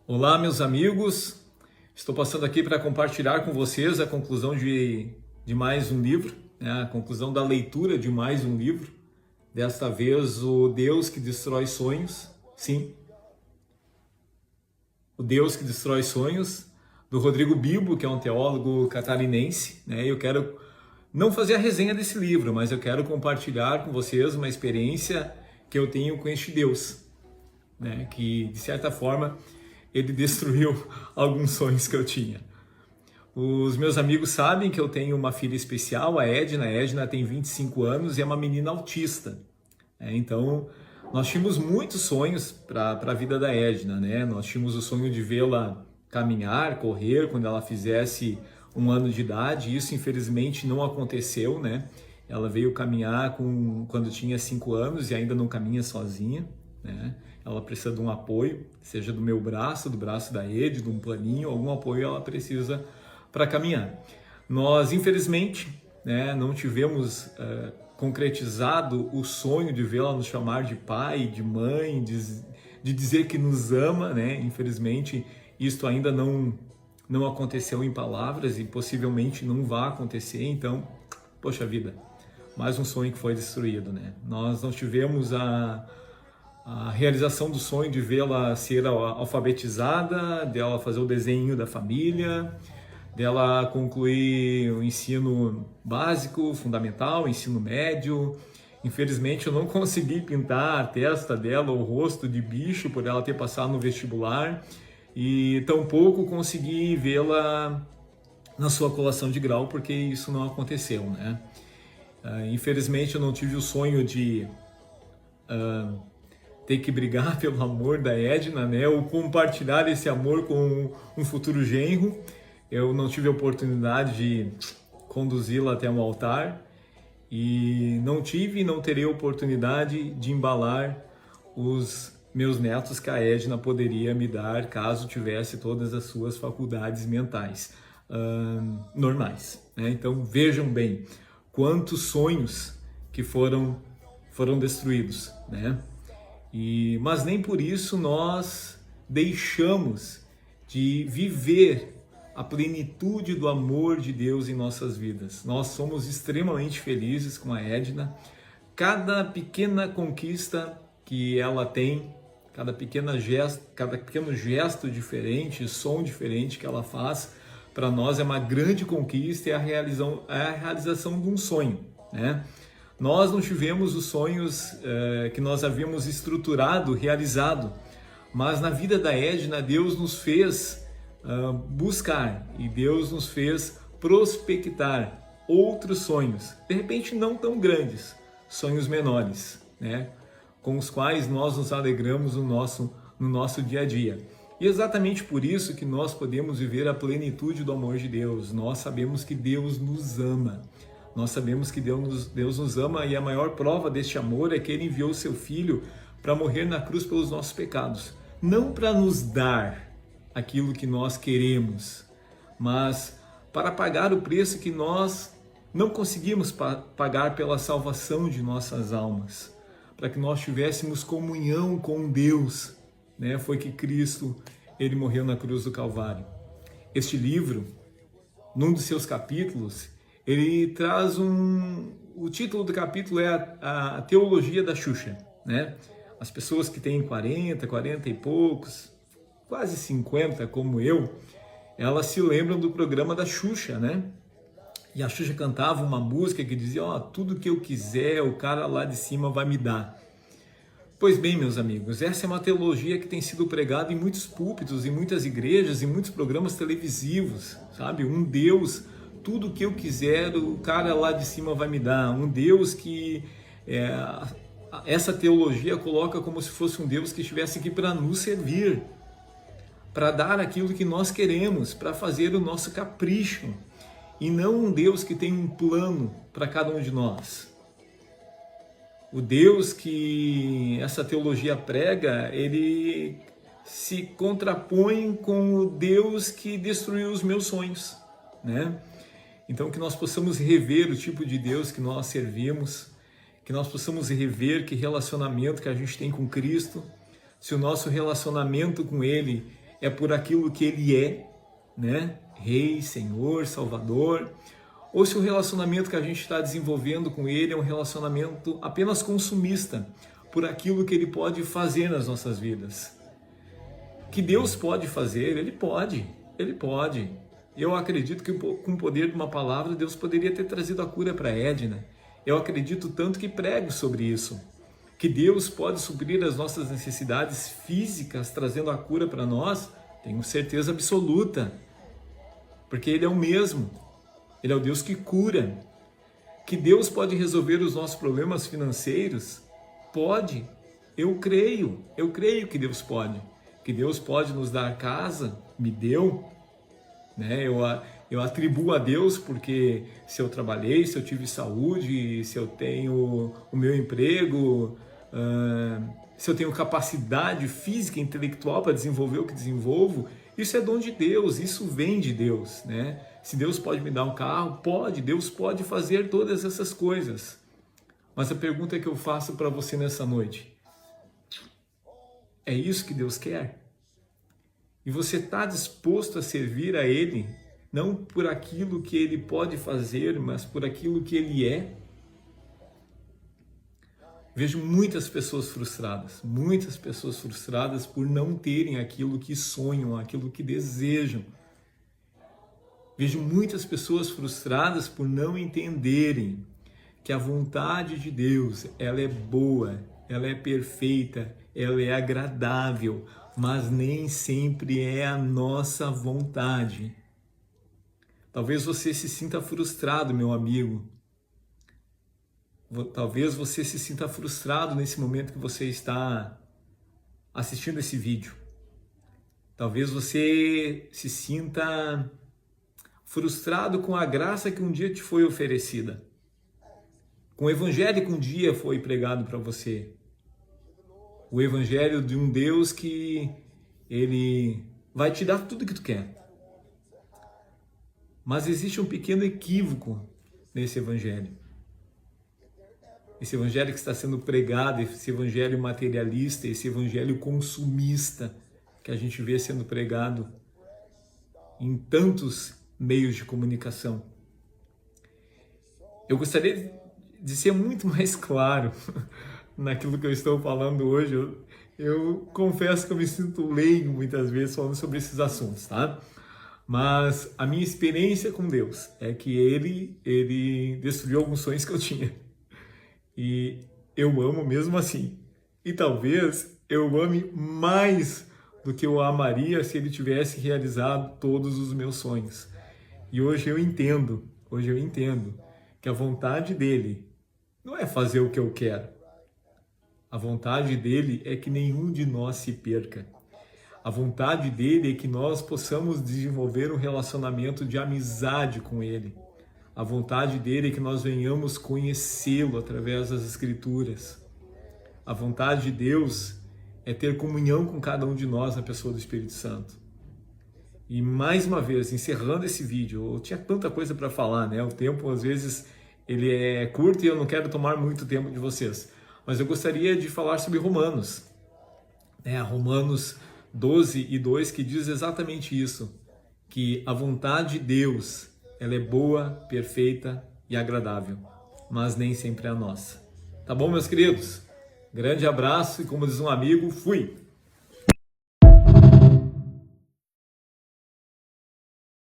Olá, meus amigos. Estou passando aqui para compartilhar com vocês a conclusão de mais um livro, né? A conclusão da leitura de mais um livro. Desta vez, O Deus que Destrói Sonhos. Sim, O Deus que Destrói Sonhos, do Rodrigo Bibo, que é um teólogo catarinense, né? Eu quero não fazer a resenha desse livro, mas eu quero compartilhar com vocês uma experiência que eu tenho com este Deus, né? Que, de certa forma, ele destruiu alguns sonhos que eu tinha. Os meus amigos sabem que eu tenho uma filha especial, a Edna. A Edna tem 25 anos e é uma menina autista. Então, nós tínhamos muitos sonhos para a vida da Edna, né? Nós tínhamos o sonho de vê-la caminhar, correr quando ela fizesse 1 ano de idade. Isso, infelizmente, não aconteceu, né? Ela veio caminhar quando tinha 5 anos e ainda não caminha sozinha, né? Ela precisa de um apoio, seja do meu braço, do braço da Ed, de um paninho, algum apoio ela precisa para caminhar. Nós, infelizmente, né, não tivemos concretizado o sonho de vê-la nos chamar de pai, de mãe, de dizer que nos ama, né? Infelizmente, isto ainda não aconteceu em palavras e possivelmente não vai acontecer. Então, poxa vida, mais um sonho que foi destruído, né? Nós não tivemos a realização do sonho de vê-la ser alfabetizada, dela fazer o desenho da família, dela concluir o ensino básico, fundamental, ensino médio. Infelizmente eu não consegui pintar a testa dela, o rosto de bicho, por ela ter passado no vestibular, e tampouco consegui vê-la na sua colação de grau, porque isso não aconteceu, né? Infelizmente eu não tive o sonho de ter que brigar pelo amor da Edna, né? Ou compartilhar esse amor com um futuro genro. Eu não tive a oportunidade de conduzi-la até um altar e não tive e não terei a oportunidade de embalar os meus netos que a Edna poderia me dar caso tivesse todas as suas faculdades mentais normais, né? Então vejam bem quantos sonhos que foram destruídos, né? Mas nem por isso nós deixamos de viver a plenitude do amor de Deus em nossas vidas. Nós somos extremamente felizes com a Edna. Cada pequena conquista que ela tem, cada pequeno gesto diferente, som diferente que ela faz, para nós é uma grande conquista e a realização de um sonho, né? Nós não tivemos os sonhos que nós havíamos estruturado, realizado, mas na vida da Edna, Deus nos fez buscar e Deus nos fez prospectar outros sonhos, de repente não tão grandes, sonhos menores, né? Com os quais nós nos alegramos no nosso dia a dia. E exatamente por isso que nós podemos viver a plenitude do amor de Deus. Nós sabemos que Deus nos ama. Nós sabemos que Deus nos ama e a maior prova deste amor é que Ele enviou o Seu Filho para morrer na cruz pelos nossos pecados. Não para nos dar aquilo que nós queremos, mas para pagar o preço que nós não conseguimos pagar pela salvação de nossas almas. Para que nós tivéssemos comunhão com Deus, né? Foi que Cristo, Ele morreu na cruz do Calvário. Este livro, num dos seus capítulos, ele traz o título do capítulo é a Teologia da Xuxa, né? As pessoas que têm 40 e poucos, quase 50 como eu, elas se lembram do programa da Xuxa, né? E a Xuxa cantava uma música que dizia, tudo que eu quiser, o cara lá de cima vai me dar. Pois bem, meus amigos, essa é uma teologia que tem sido pregada em muitos púlpitos, em muitas igrejas, em muitos programas televisivos, sabe? Um Deus, tudo que eu quiser, o cara lá de cima vai me dar. Um Deus que essa teologia coloca como se fosse um Deus que estivesse aqui para nos servir, para dar aquilo que nós queremos, para fazer o nosso capricho, e não um Deus que tem um plano para cada um de nós. O Deus que essa teologia prega, ele se contrapõe com o Deus que destruiu os meus sonhos, né? Então que nós possamos rever o tipo de Deus que nós servimos, que nós possamos rever que relacionamento que a gente tem com Cristo, se o nosso relacionamento com Ele é por aquilo que Ele é, né? Rei, Senhor, Salvador, ou se o relacionamento que a gente está desenvolvendo com Ele é um relacionamento apenas consumista, por aquilo que Ele pode fazer nas nossas vidas. Que Deus pode fazer, Ele pode, Ele pode. Eu acredito que com o poder de uma palavra, Deus poderia ter trazido a cura para Edna. Eu acredito tanto que prego sobre isso. Que Deus pode suprir as nossas necessidades físicas, trazendo a cura para nós, tenho certeza absoluta. Porque Ele é o mesmo. Ele é o Deus que cura. Que Deus pode resolver os nossos problemas financeiros? Pode. Eu creio que Deus pode. Que Deus pode nos dar casa, me deu, né? Eu atribuo a Deus porque se eu trabalhei, se eu tive saúde, se eu tenho o meu emprego, se eu tenho capacidade física e intelectual para desenvolver o que desenvolvo, isso é dom de Deus, isso vem de Deus, né? Se Deus pode me dar um carro, pode, Deus pode fazer todas essas coisas. Mas a pergunta que eu faço para você nessa noite, é isso que Deus quer? E você está disposto a servir a Ele, não por aquilo que Ele pode fazer, mas por aquilo que Ele é? Vejo muitas pessoas frustradas por não terem aquilo que sonham, aquilo que desejam. Vejo muitas pessoas frustradas por não entenderem que a vontade de Deus, ela é boa, ela é perfeita, ela é agradável, mas nem sempre é a nossa vontade. Talvez você se sinta frustrado, meu amigo. Talvez você se sinta frustrado nesse momento que você está assistindo esse vídeo. Talvez você se sinta frustrado com a graça que um dia te foi oferecida, com o evangelho que um dia foi pregado para você. O evangelho de um Deus que Ele vai te dar tudo que tu quer. Mas existe um pequeno equívoco nesse evangelho. Esse evangelho que está sendo pregado, esse evangelho materialista, esse evangelho consumista que a gente vê sendo pregado em tantos meios de comunicação. Eu gostaria de ser muito mais claro naquilo que eu estou falando hoje. Eu confesso que eu me sinto leigo muitas vezes falando sobre esses assuntos, tá? Mas a minha experiência com Deus é que Ele destruiu alguns sonhos que eu tinha. E eu amo mesmo assim. E talvez eu ame mais do que eu amaria se Ele tivesse realizado todos os meus sonhos. E hoje eu entendo que a vontade dEle não é fazer o que eu quero. A vontade dEle é que nenhum de nós se perca. A vontade dEle é que nós possamos desenvolver um relacionamento de amizade com Ele. A vontade dEle é que nós venhamos conhecê-lo através das Escrituras. A vontade de Deus é ter comunhão com cada um de nós na pessoa do Espírito Santo. E mais uma vez, encerrando esse vídeo, eu tinha tanta coisa para falar, né? O tempo às vezes ele é curto e eu não quero tomar muito tempo de vocês. Mas eu gostaria de falar sobre Romanos, né? Romanos 12:2, que diz exatamente isso, que a vontade de Deus, ela é boa, perfeita e agradável, mas nem sempre é a nossa. Tá bom, meus queridos? Grande abraço e, como diz um amigo, fui!